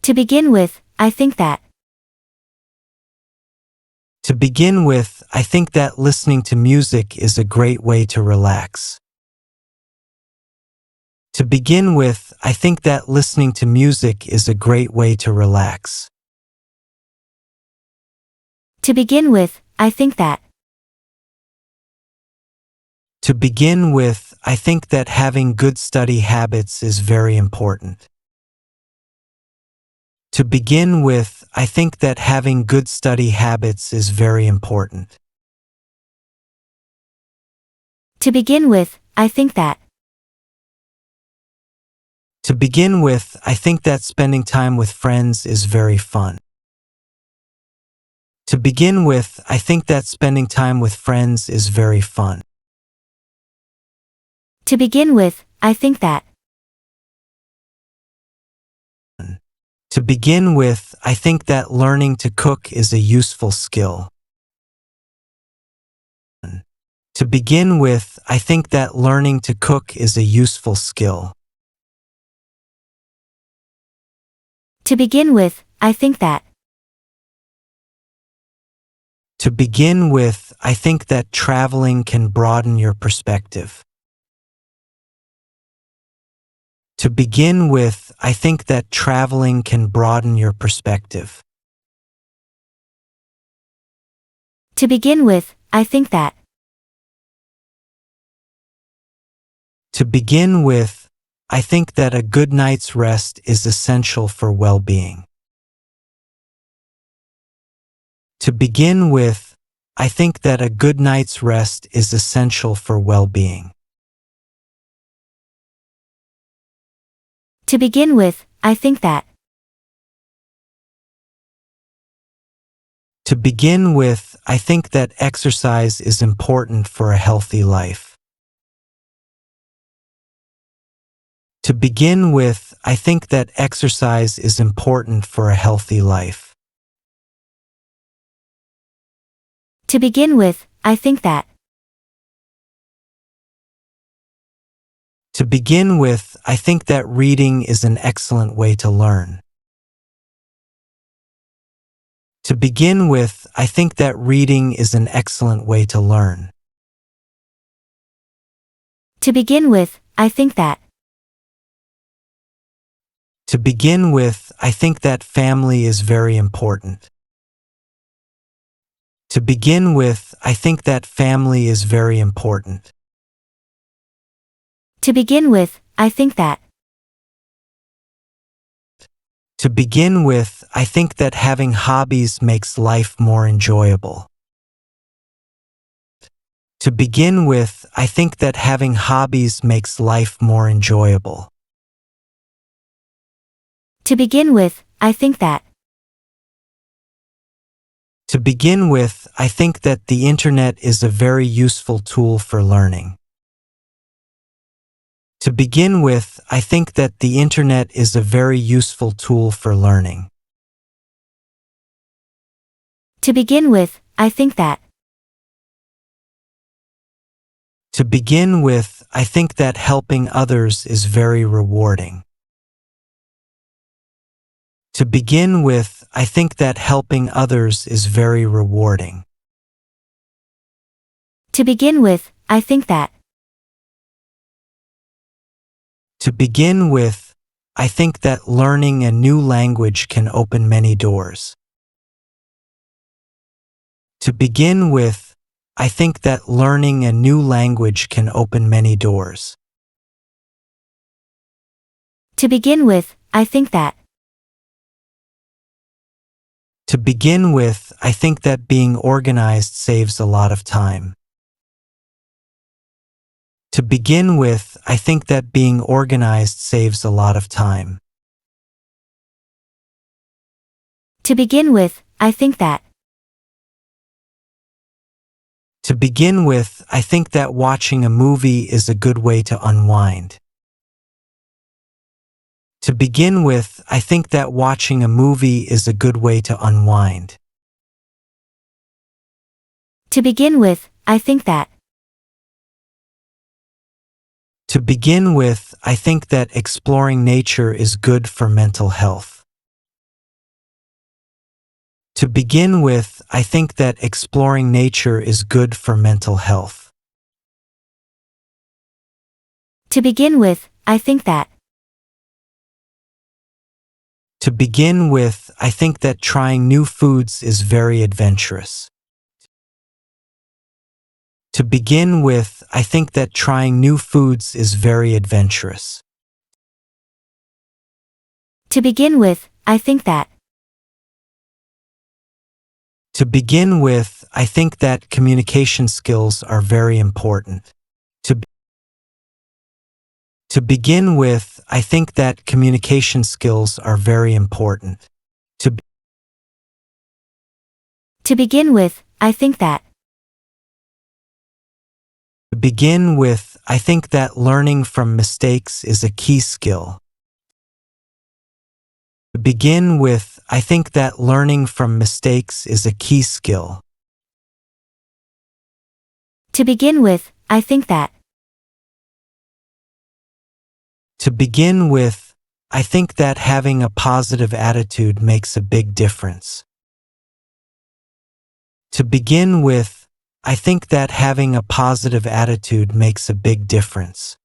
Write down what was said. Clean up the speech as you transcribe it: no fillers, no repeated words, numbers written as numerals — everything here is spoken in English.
To begin with, I think that. To begin with, I think that listening to music is a great way to relax. To begin with, I think that listening to music is a great way to relax. To begin with, I think that. To begin with, I think that having good study habits is very important. To begin with, I think that having good study habits is very important. To begin with, I think that. To begin with, I think that spending time with friends is very fun. To begin with, I think that spending time with friends is very fun. To begin with, I think that. To begin with, I think that learning to cook is a useful skill. To begin with, I think that learning to cook is a useful skill. To begin with, I think that. To begin with, I think that traveling can broaden your perspective. To begin with, I think that traveling can broaden your perspective. To begin with, I think that. To begin with, I think that a good night's rest is essential for well-being. To begin with, I think that a good night's rest is essential for well-being. To begin with, I think that. To begin with, I think that exercise is important for a healthy life. To begin with, I think that exercise is important for a healthy life. To begin with, I think that. To begin with, I think that reading is an excellent way to learn. To begin with, I think that reading is an excellent way to learn. To begin with, I think that. To begin with, I think that family is very important. To begin with, I think that family is very important. To begin with, I think that. To begin with, I think that having hobbies makes life more enjoyable. To begin with, I think that having hobbies makes life more enjoyable. To begin with, I think that. To begin with, I think that the internet is a very useful tool for learning. To begin with, I think that the internet is a very useful tool for learning. To begin with, I think that. To begin with, I think that helping others is very rewarding. To begin with, I think that helping others is very rewarding. To begin with, I think that. To begin with, I think that learning a new language can open many doors. To begin with, I think that learning a new language can open many doors. To begin with, I think that. To begin with, I think that being organized saves a lot of time. To begin with, I think that being organized saves a lot of time. To begin with, I think that. To begin with, I think that watching a movie is a good way to unwind. To begin with, I think that watching a movie is a good way to unwind. To begin with, I think that. To begin with, I think that exploring nature is good for mental health. To begin with, I think that exploring nature is good for mental health. To begin with, I think that. To begin with, I think that trying new foods is very adventurous. To begin with, I think that trying new foods is very adventurous. To begin with, I think that. To begin with, I think that communication skills are very important. To begin with, I think that communication skills are very important. To begin with, I think that. To begin with, I think that learning from mistakes is a key skill. To begin with, I think that learning from mistakes is a key skill. To begin with, I think that. To begin with, I think that having a positive attitude makes a big difference. To begin with, I think that having a positive attitude makes a big difference.